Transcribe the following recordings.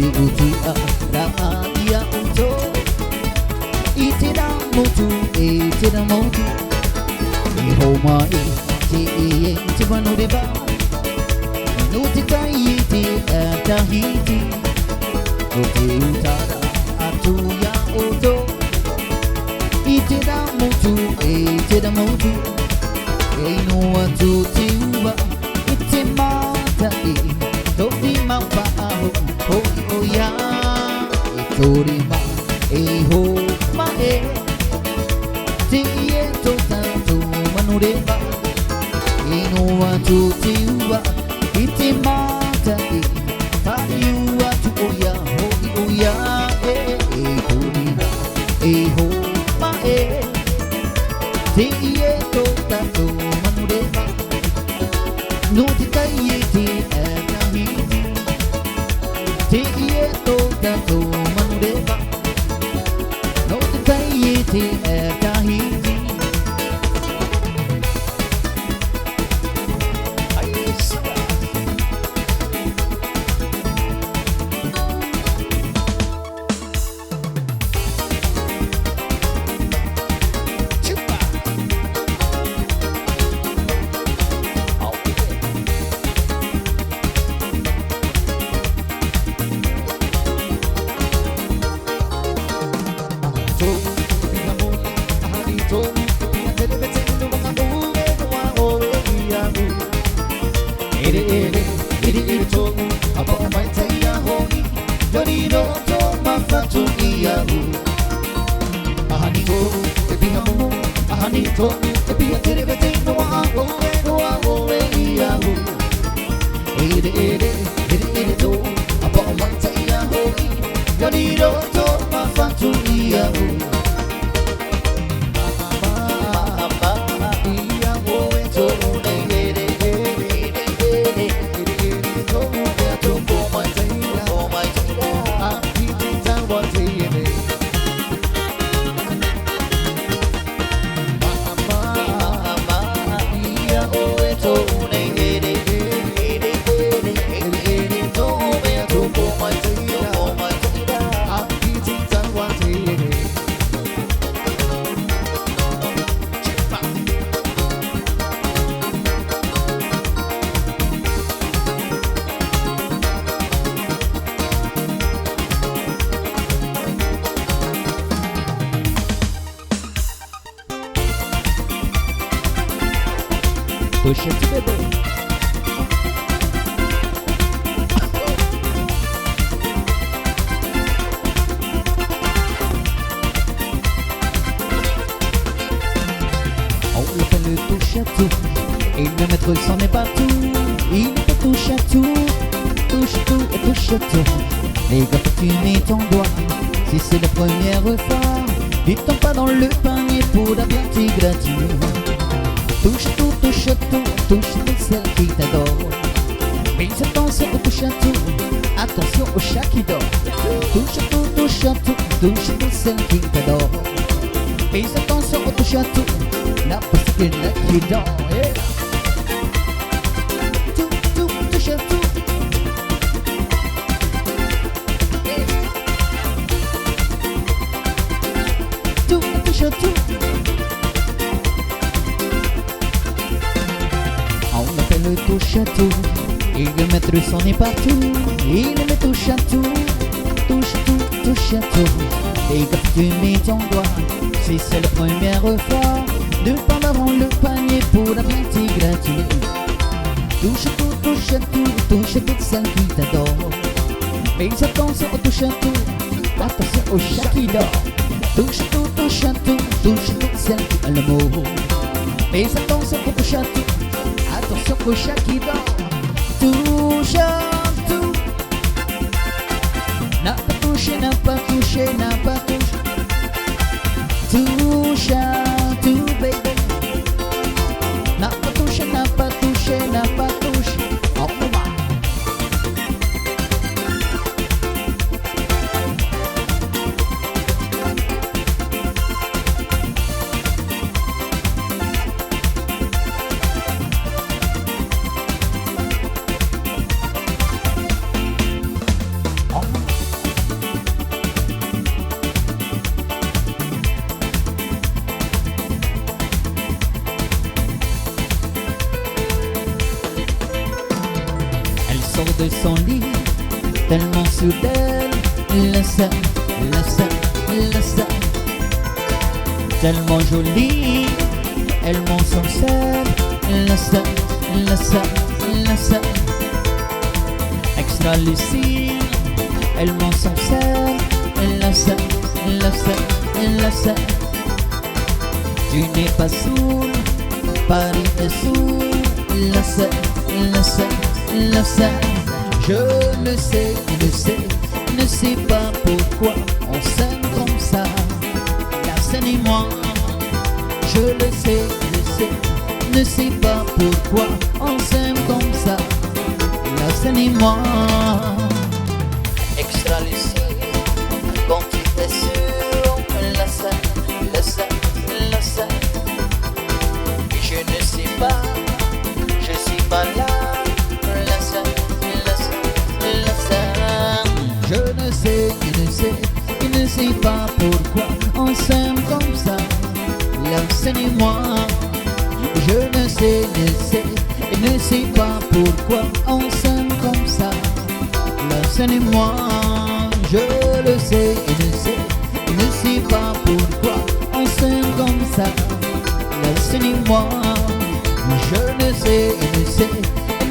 uti raia uto itira motu e homa e te vanu de ba no te kai te tahiti o te utara atu ya uto itira motu e no atu te uba ite mata e toki mapa aho hoki o ya e tori ma e ho ma e te e to tanto manureba e no atu te uba ite mata e tari atu o ya hoki o ya e tori ma e ho ma e te e to tanto manureba no te kai e te tahiti te e to tanto manureba no te kai e te tahiti Touche-te bébé. On l'appelle le touche-à-tout et le maître il s'en est partout. Il te touche à tout et touche à tout. Les gars, tu mets ton doigt si c'est la première fois. Tu tombes pas dans le panier pour la bientôt gratuit. Touche à tout celle qui t'adore. Mais attention au touche à tout, attention au chat qui dort. Touche à tout celle qui t'adore. Mais attention au touche à tout, la possible qui dort. Yeah. Touche à tout. Touche à tout. On appelle le touche à tout et le maître s'en est partout. Il me touche à tout et quand tu mets ton doigt, si c'est la première fois, deux pas avant le panier pour la bientôt gratuite. Touche à tout celle qui t'adore. Mais attention au touche à tout, attention au chat qui dort. Touche à tout celle qui a l'amour. Mais attention au touche à tout, attention au chat qui dort. Touche à tout. N'a pas touché. Touche à tout, baby. N'a pas touché. Oh, maman. sort de son lit, tellement sûr d'elle, la scène, la scène, la scène. Tellement jolie, elle monte son sel, la scène, la scène, la scène. Extra lucide, elle monte son sel, la scène, la scène, la scène. Tu n'es pas sourd, Paris est sourd, la scène, la scène, la scène. Je le sais, ne sais pas pourquoi on s'aime comme ça, la scène et moi. Je le sais, ne sais pas pourquoi on s'aime comme ça, la scène et moi. Extra lucide, quand tu es sur la scène, la scène, la scène. Et je ne sais pas, je suis pas là, la scène, la scène, la scène. Je ne sais pas pourquoi on s'aime comme ça, la scène et moi. Je ne sais pas pourquoi on s'aime comme ça, la scène et moi. Je le sais, ne sais pas pourquoi on s'aime comme ça, la scène et moi. Je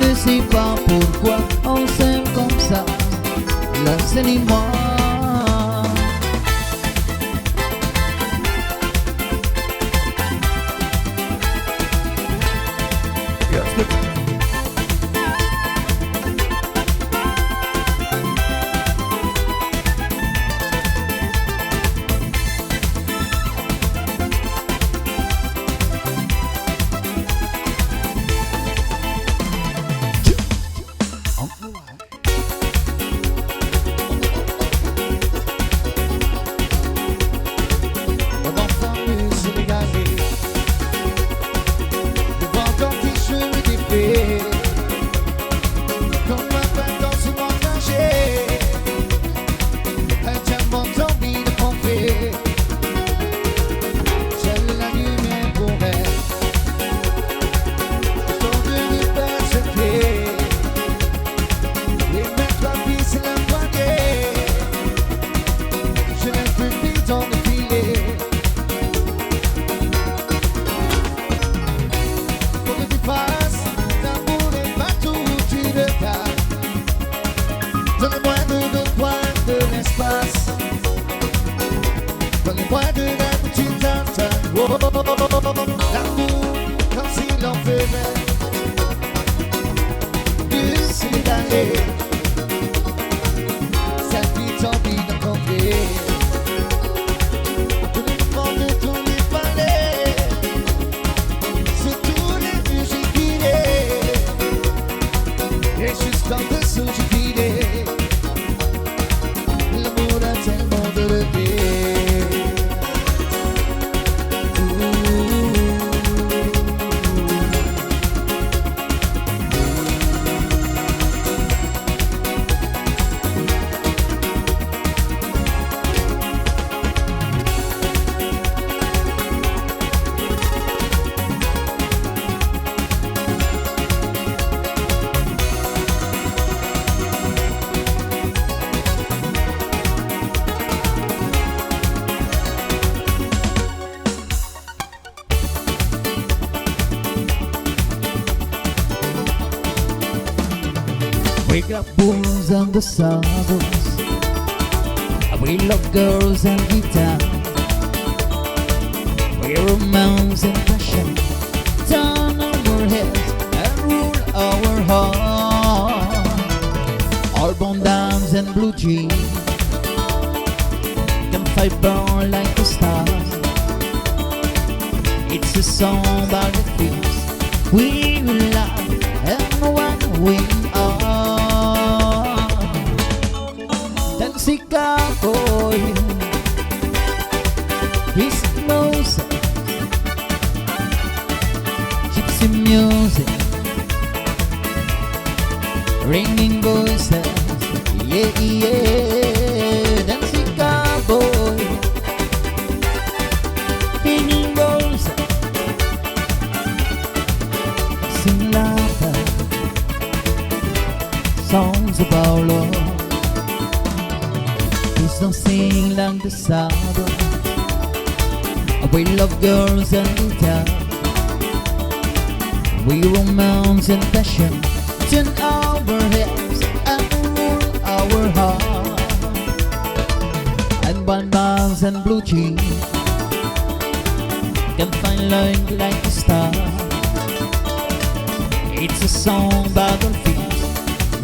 ne sais pas pourquoi on s'aime comme ça, la scène et moi. We got bulls and the saddles, we love girls and guitar, we romance and passion, turn our heads and rule our heart. All bone dams and blue jeans can fight burn like the stars. It's a song about the things we love and what we are. Dancing cowboy, his nose, gypsy music, ringing voices, yeah, yeah. Dancing cowboy, ringing voices, sing laughter, songs about love. Please don't sing like the Sabbath. We love girls and guitar. We romance and passion turn our heads and rule our heart. And bonbons and blue cheese can find light like a star. It's a song about the things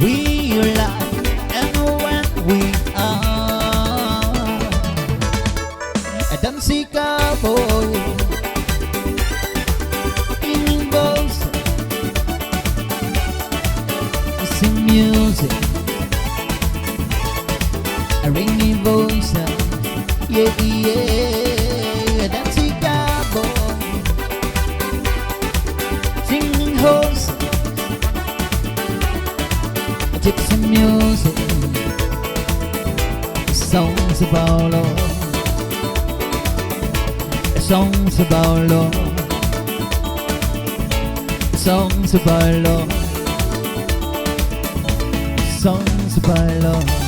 we like and when we are. A dancing cowboy in boats, sing music, a ringing voice, yeah, yeah. A dancing cowboy singing horse, gypsy music, songs about love, songs about love, songs about love, songs about love.